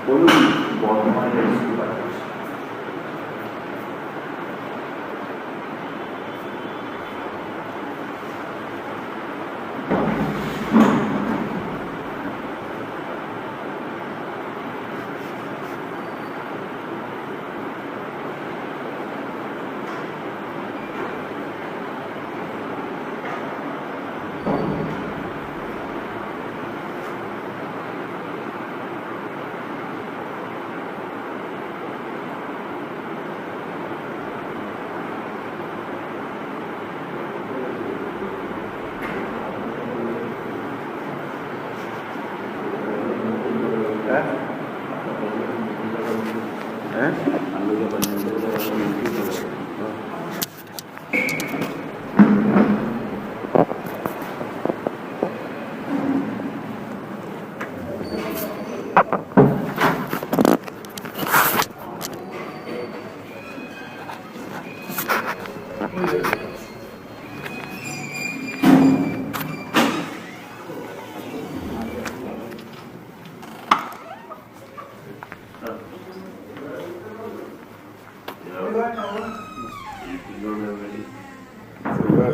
बोलो Bardhaman rescue party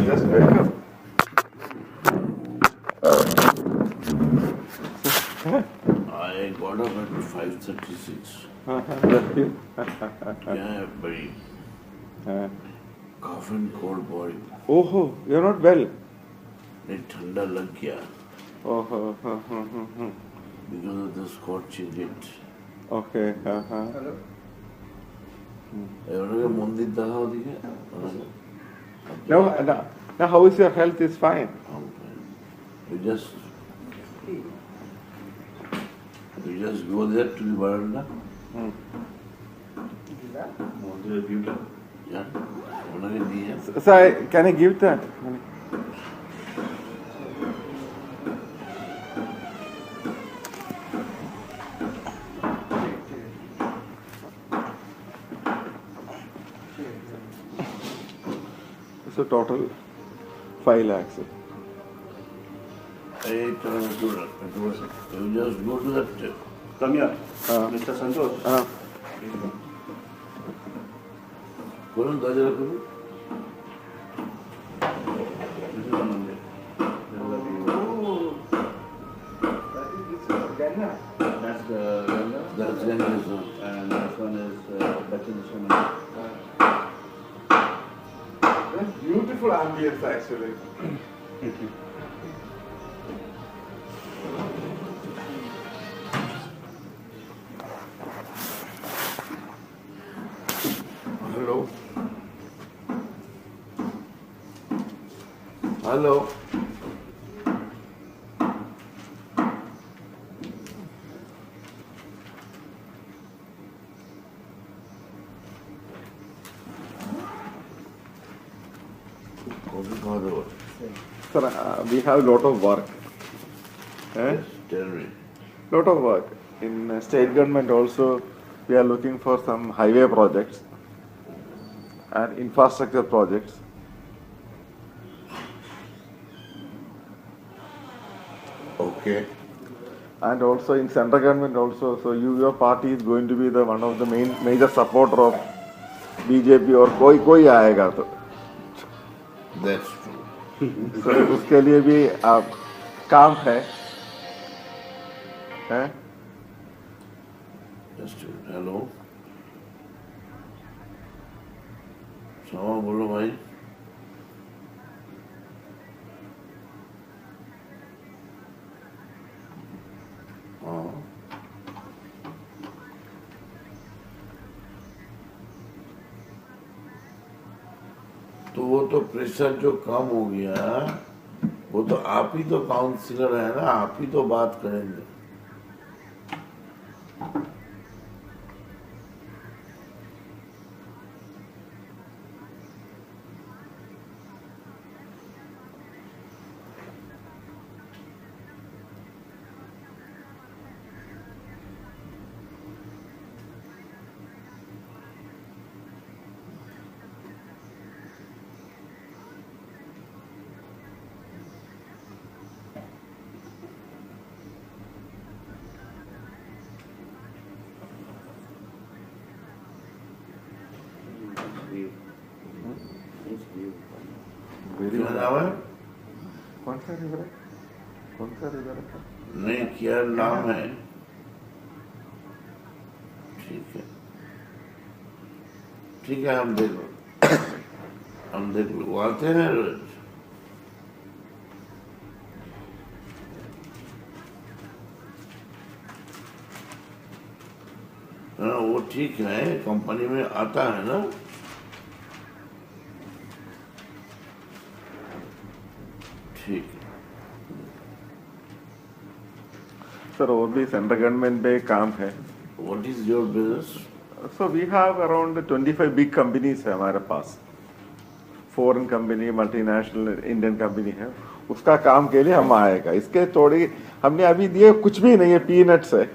just welcome. I got up at 5:36. Yeah, very cough and cold body. Oh, you're not well. नहीं ठंडा लग गया Oh, because of the scorching heat. okay. এবারে মন্দির দেখাও দিকে Now, how is your health? Is fine. You just go there to the veranda. মন্দিরের ভিউটা Yeah, ওনাকে নিয়ে So, can I give that? So total 5 lakhs. you just go to that Come here, Mr. Santosh. করুন দরজা করুন This is the Mandir. This is the view. That's the Ganga. That's Ganges. And this one is Dachina. That's beautiful ambience actually. Hello. Hello. Sir, we have a lot of work. Tell me. Lot of work. In state government also, we are looking for some highway projects and infrastructure projects. Okay. And also in central government also, so your party is going to be the one of the major supporter of BJP or कोई आएगा तो. That's true. So उसके लिए भी काम है. Just hello. क्षमा बोलो भाई. हाँ. तो वो तो प्रेशर जो कम हो गया वो तो आप ही तो काउंसलर है ना, आप ही तो बात करेंगे. view. Nice view. वेरी क्या नाम है? कौन सा रिवर है? कौन सा रिवर है? नहीं, क्या नाम है? ठीक है, ठीक है, हम देख लो, वो आते हैं रोज। हाँ, वो ठीक है, कंपनी में आता है ना। ठीक है। सर और भी सेंट्रल गवर्नमेंट पे काम है. What is your business? So we have around 25 big companies है हमारे पास. Foreign company, multinational Indian company है. उसका काम के लिए हम आएगा. इसके थोड़ी हमने अभी दिए कुछ भी नहीं है, पीनट्स है.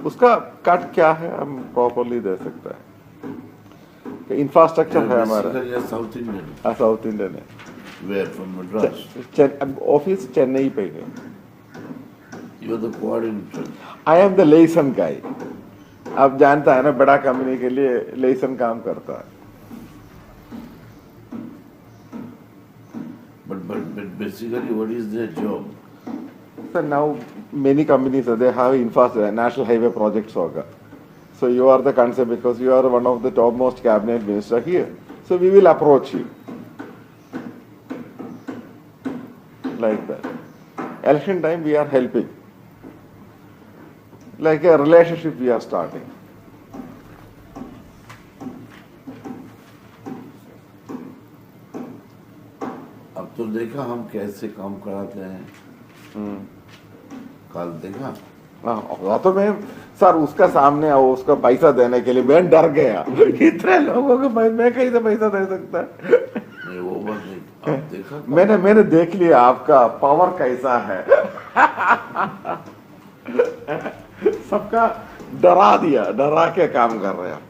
उसका कट क्या है हम प्रॉपरली दे सकते हैं. इंफ्रास्ट्रक्चर है हमारा. Basically, south Indian. South Indian है. Where from Madras? Office Chennai पे है. You are the coordinator. I am the lesson guy. आप जानता है ना, बड़ा कंपनी के लिए लेसन काम करता है. But basically, what is their job? So now many companies they have infrastructure, national highway projects hoga. So you are the concern because you are one of the topmost cabinet minister here. So we will approach you like that. Election time we are helping. Like a relationship we are starting. अब तो देखा हम कैसे काम कराते हैं। कल देखा। हाँ तो मैं सर उसका सामने आओ, उसका पैसा देने के लिए मैं डर गया. इतने लोगों को मैं कहीं से पैसा दे सकता. नहीं, वो बात नहीं, अब देखा मैंने देख लिया आपका पावर कैसा है. सबका डरा के काम कर रहे हैं.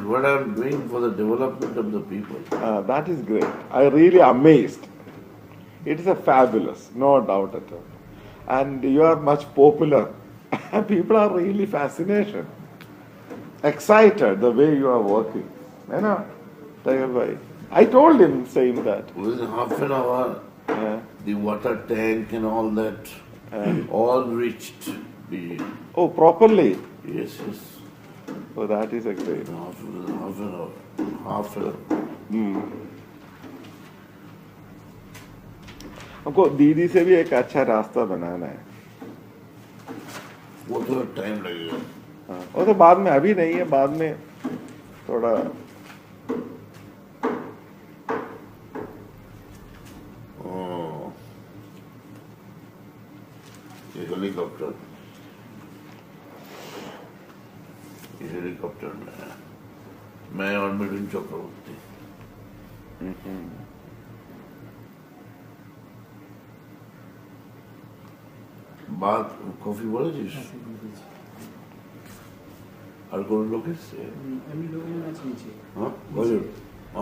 what I am doing for the development of the people. That is great. I really amazed. It is a fabulous, no doubt at all. And you are much popular. People are really fascinated, excited the way you are working. You know, Tiger Bhai. I told him saying that. Within half an hour, the water tank and all that, all reached. Oh, properly. Yes, yes. Oh, that is a great. Half an hour. हमको दीदी से भी एक अच्छा रास्ता बनाना है. वो तो टाइम लगेगा. हाँ, वो तो बाद में, अभी नहीं है, बाद में थोड़ा. हेलीकॉप्टर में मैं और मिथुन चक्रवर्ती. বাদ কফি বলেছিস আর কোন লোক এসছে? আমি লোকের কাছে নিচ্ছি হ্যাঁ বলুন.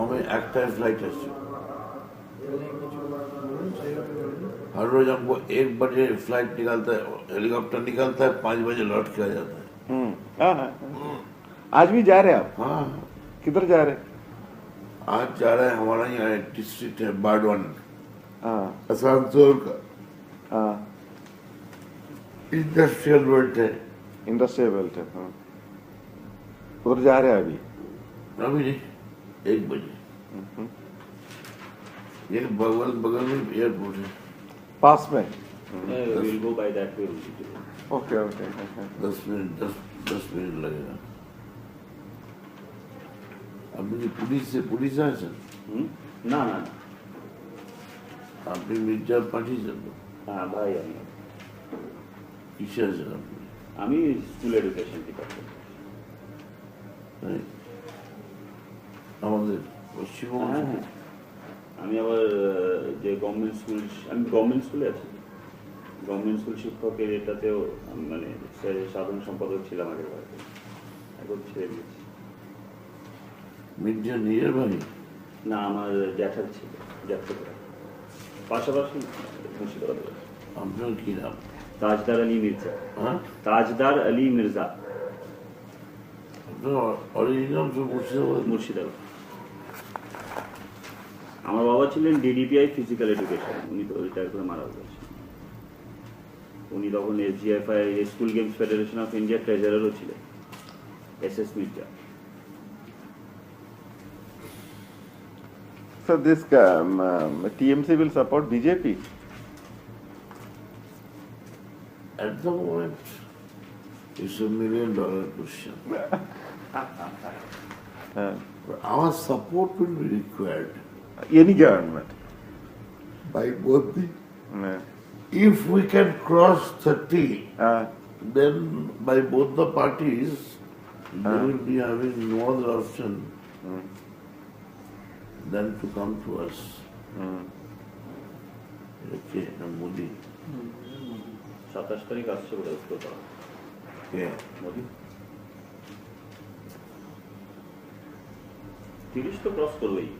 আমি একটাই फ्लाइट এসছে. हर रोज हमको 1 बजे फ्लाइट निकलता है, हेलीकॉप्टर निकलता है, 5 बजे लौट के आ जाता है. आज भी जा रहे हैं आप? हाँ. किधर जा रहे हैं? आज जा रहा है हमारा यहाँ डिस्ट्रिक्ट है बारडवान, हाँ आसनसोल का हाँ. इंडस्ट्रियल बेल्ट है. इंडस्ट्रियल बेल्ट है. हाँ, उधर जा रहे हैं अभी? अभी नहीं, 1 बजे. ये बगल में एयरपोर्ट है. पास में? We'll go by that way. Okay okay. 10 minute लगेगा. আপনি পুলিশ আছেন? না না আপনি মির্জা পাঠিয়েছেন তো? হ্যাঁ ভাই কিসে আছেন আপনি? আমি স্কুল এডুকেশন ডিপার্টমেন্ট. আমাদের পশ্চিমবঙ্গ. হ্যাঁ আমি আবার যে গভর্নমেন্ট স্কুলে আছি. গভর্নমেন্ট স্কুল শিক্ষকের এটাতেও মানে সাধারণ সম্পাদক ছিলাম আগের বার. এখন ছেড়ে দিয়েছি. মির্জা নিজের ভাই? না আমার জ্যাঠার ছিল, জ্যাঠা পাশাপাশি মুর্শিদাবাদ. আপনার কি নাম? তাজদার আলী মির্জা. হ্যাঁ, তাজদার আলী মির্জা. অরিজিনাল মুর্শিদাবাদ। মুর্শিদাবাদ। আমার বাবা ছিলেন ডিডিপিআই ফিজিক্যাল এডুকেশন, উনি তো রিটায়ার করে মারা গেছেন। উনি তখন SGFI school games federation of India ট্রেজারারও ছিলেন, SS Mirza. So this TMC will support BJP? At the moment, it's $1 million question. Our support will be required Any government? by both the. Yeah. If we can cross 30, Uh, then by both the parties, they will be having no other option than to come to us. Okay, Modi. 27 তারিখ আসছে বলে Uttarpara Yeah. Modi. 30 তো cross করবেই।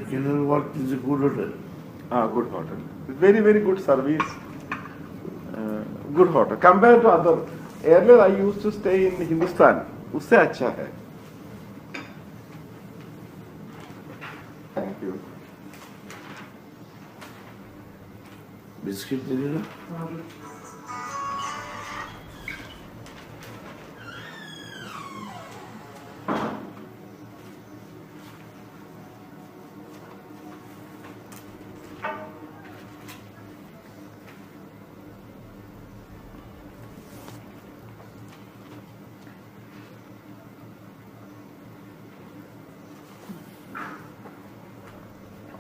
Kenilworth is a good hotel. good hotel. Very, very good service. Good hotel. Compared to other. Earlier I used to stay in Hindustan. उससे अच्छा है. Thank you. Biscuit did you?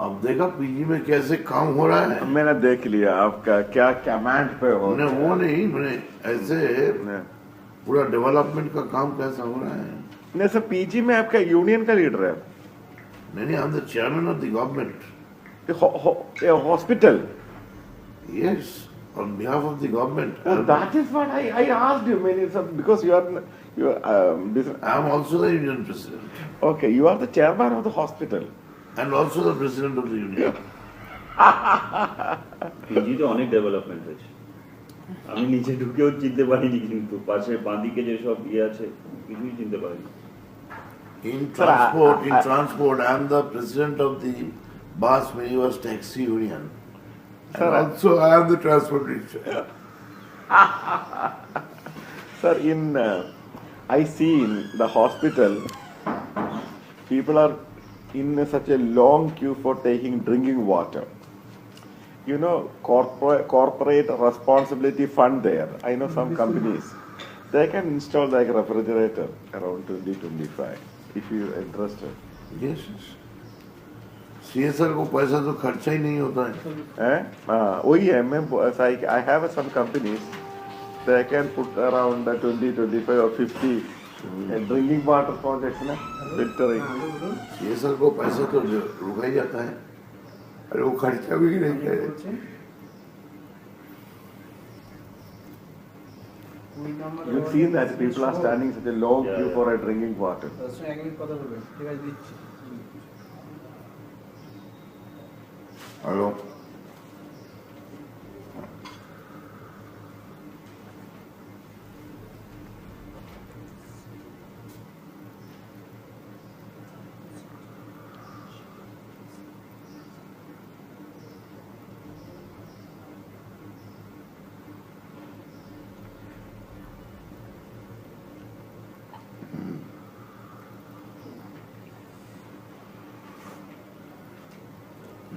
अब देखा पीजी में कैसे काम हो रहा है। मैंने देख लिया आपका क्या कमांड पे हो। मैंने वो नहीं, मैंने ऐसे पूरा डेवलपमेंट का काम कैसा हो रहा है। नहीं सर, पीजी में आपका यूनियन का लीडर है। नहीं, आई am the chairman of the government. Hospital. Yes, on behalf of the government. That is what I asked you many sir, because you are I am also the union president. Okay, you are the chairman of the hospital. And also the president of the union. পিজিতে অনেক development হয়েছে, আমি নিচে ঢুকেও চিনতে পারিনি, কিন্তু পাশে বাঁদিকে যে সব ইয়ে আছে কিছুই চিনতে পারিনি। In transport, I am the president of the Bus Minibus Taxi Union. Sir, And also I am the transport minister. Sir, I see in the hospital, people are in such a long queue for taking drinking water. You know, corporate responsibility fund there. I know some companies, they can install like a refrigerator around 2025 if you are interested. Yes, yes. CSR को पैसा तो खर्चा ही नहीं होता है। वही है, I have some companies, they can put around 20, 25 or 50 drinking water project ना, फिल्टरिंग। CSR को पैसा तो रुका ही जाता है, अरे वो खर्चा भी नहीं करे। You've seen that people are standing such a long queue for a drinking water. Hello,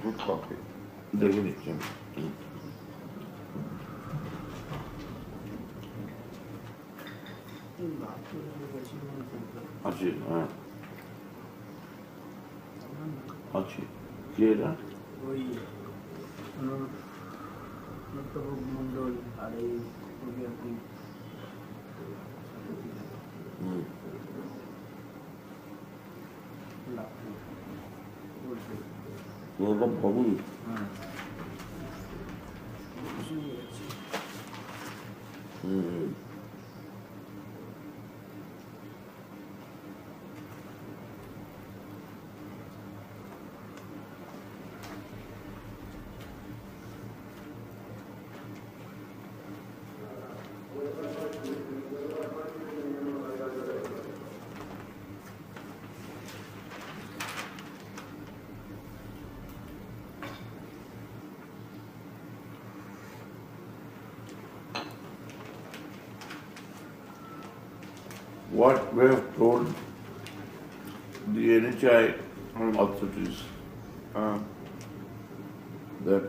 Good coffee. देखो नीचे। अच्छी, हाँ, अच्छी, क्लियर है। ওই মন্ডল আর এই ওরকম হবেই। হ্যাঁ বুঝতে পেরেছি। হুম। What we have told the NHI authorities that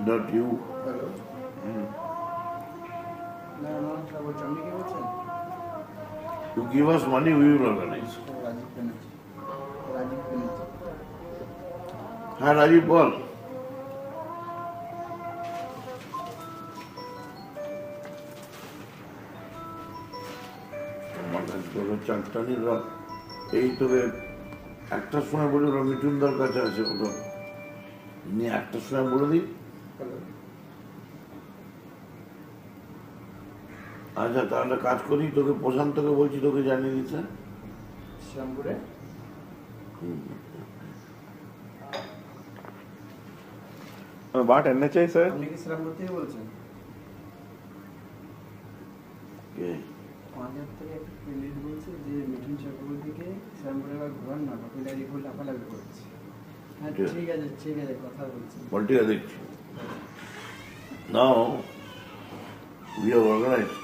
that you hello না না স্যার বলছি আপনি কি বলছেন? you give us money, we will organize. Rajib Banerjee Rajib Banerjee হ্যাঁ রাজীব বল। চারটানি এই তোকে একটার সময় বলি মিঠুনদার কাছে আছে ওটা নিয়ে একটার সময় বলে দিই। হ্যালো আচ্ছা তাহলে কাজ করি, তোকে প্রশান্তকে বলছি তোকে জানিয়ে দিতে। শ্যামপুরে What NHI sir? আপনি কি শ্যামপুর থেকে বলছেন? কে? আমাদের থেকে একটা ক্যান্ডিডেট বলছে যে মিঠুন চক্রবর্তীকে শ্যামপুরে আবার ঘোরান না কপিলারি ফুল লাফালাফি করছে। হ্যাঁ ঠিক আছে কথা বলছি। পলিটিকা দেখছি। Now we have organized.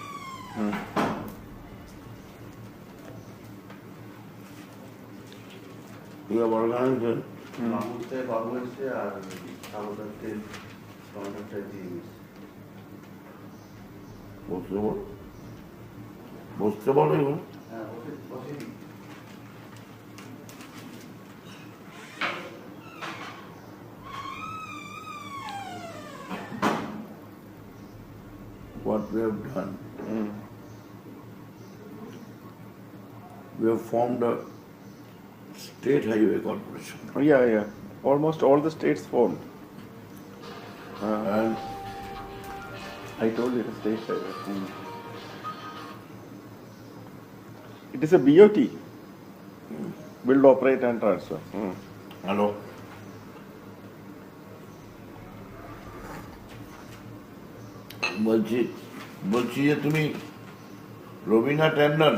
We have organized. মাহমুদকে বাবু এসছে আর সাগরদাসকে কন্ট্রাক্টর দিয়ে দিয়েছে। বসতে বল, বসতে বল এবার। হ্যাঁ বসে দিই। What we have done, we have formed a state highway corporation. Yeah. Almost all the states formed. And I told you the state highway. It is a BOT. Build, operate and transfer. hello. বলছি যে তুমি রবিনা ট্যান্ডন,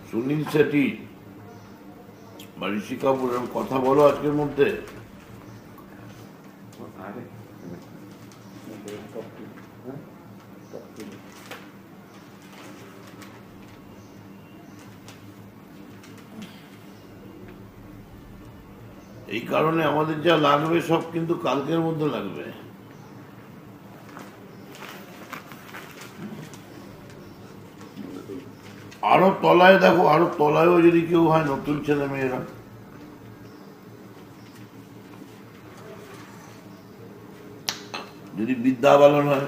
সুনীল শেঠি বা ঋষি কাপুর এরকম কথা বলো আজকের মধ্যে। এই কারণে আমাদের যা লাগবে সব কিন্তু কালকের মধ্যে লাগবে। আরো তলায় দেখো, আরো তলায়ও যদি কেউ হয় নতুন ছেলে মেয়েরা, যদি বিদ্যা বালন হয়,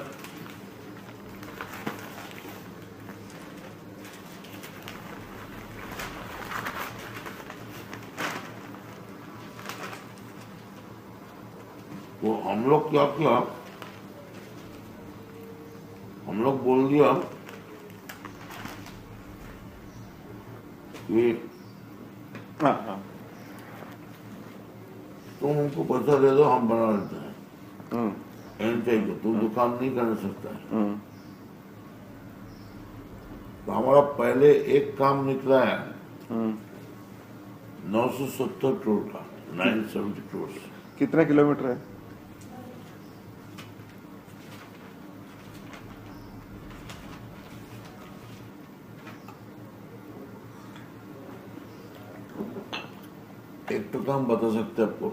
तो हम लोग क्या किया, हम लोग बोल दिया कि तुम हमको पैसा दे दो, हम बना लेते हैं। चाहिए तुम दुकान नहीं कर सकता है। तो हमारा पहले एक काम निकला है 970 करोड़ का, 970 करोड़। कितना किलोमीटर है? एक तो काम बता सकते हैं आपको,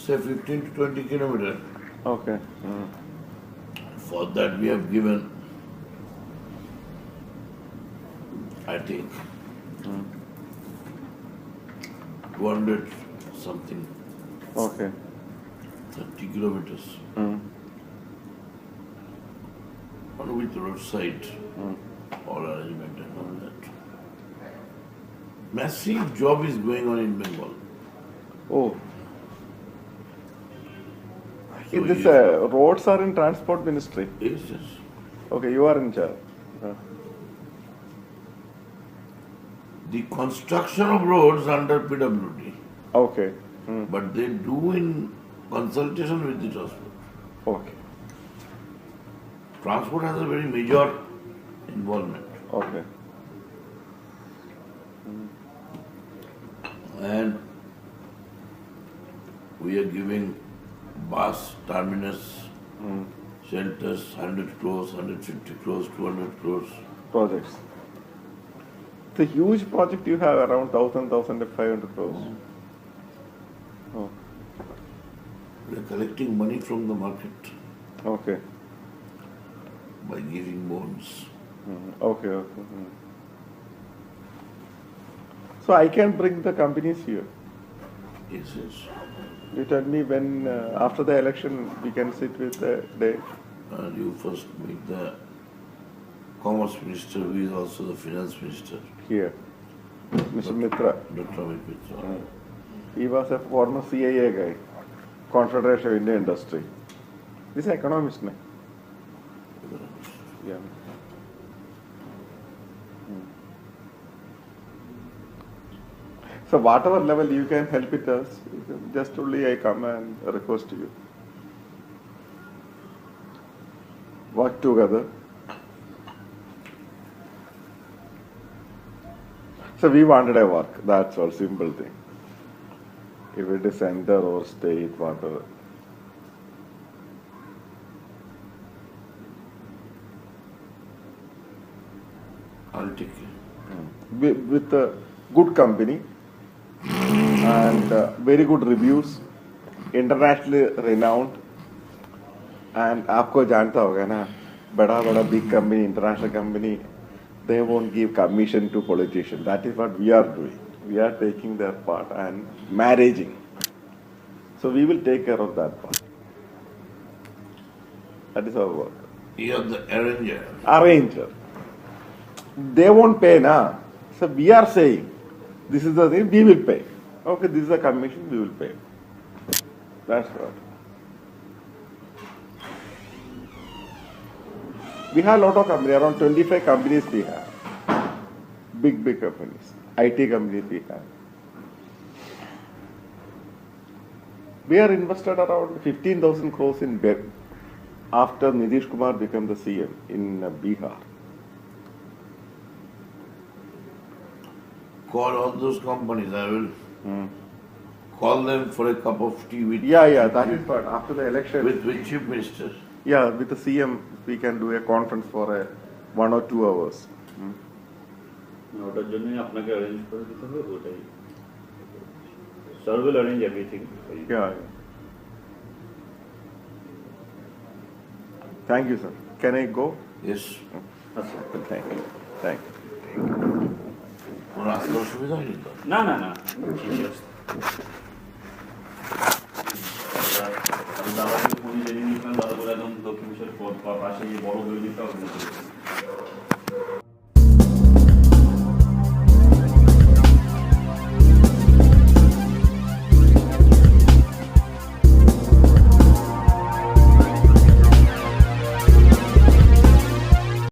से 15 to 20 kilometre Okay. For that we have given, I think, 200 something, Okay. 30 kilometers. On with roadside, all arrangement and all that. Massive job is going on in Bengal. Oh. So This roads are in transport ministry. Yes, yes. Okay, you are in charge. The construction of roads under PWD, Okay. but they do in consultation with the transport. Okay. Transport has a very major involvement. Okay. And we are giving bus terminus, shelters, 100 crores, 150 crores, 200 crores. Projects. It's a huge project you have around 1,500 crores. Oh, We are collecting money from the market okay. by giving bonds. Okay, okay. So I can bring the companies here. Yes, yes. You tell me when, after the election, we can sit with the day. And you first meet the Commerce Minister, who is also the Finance Minister, Here. Mr. Mitra. Dr. Amit Mitra. He was a former CIA guy, Confederation of Indian Industry. This is economist, ne? Yeah. So whatever level you can help it us, just only I come and request you. Work together. So we wanted a work, that's all, simple thing. If it is center or state, whatever. I'll take care. With a good company and very good reviews, internationally renowned, and आपको जानता होगा ना, बड़ा बड़ा big company, international company, they won't give commission to politicians. That is what we are doing. We are taking their part and managing. So we will take care of that part. That is our work. You are the arranger. Arranger. They won't pay now. So we are saying, this is the thing, we will pay. Okay, this is the commission, we will pay. That's what. We have a lot of companies, around 25 companies we have. Big companies. IT companies we have. We are invested around 15,000 crores in BED after Nitish Kumar became the CM in Bihar. Call all those companies. I will call them for a cup of tea with Yeah, that is what. After the election, with Chief Minister. yeah, with the CM, we can do a conference for 1 or 2 hours. ওটার জন্যই আপনাকে arrange করে দিতে হবে ওটাই sir will arrange everything Yeah. Thank you, sir. Can I go? Yes. আচ্ছা Thank you. Thank you. কোনো আসতে অসুবিধা হয়নি তো? না না না ঠিক আছে দাদা ফোনে জেনে নিয়েছিলাম দাদা বলে একদম দক্ষিণ পাশে বড় বিল্ডিংটা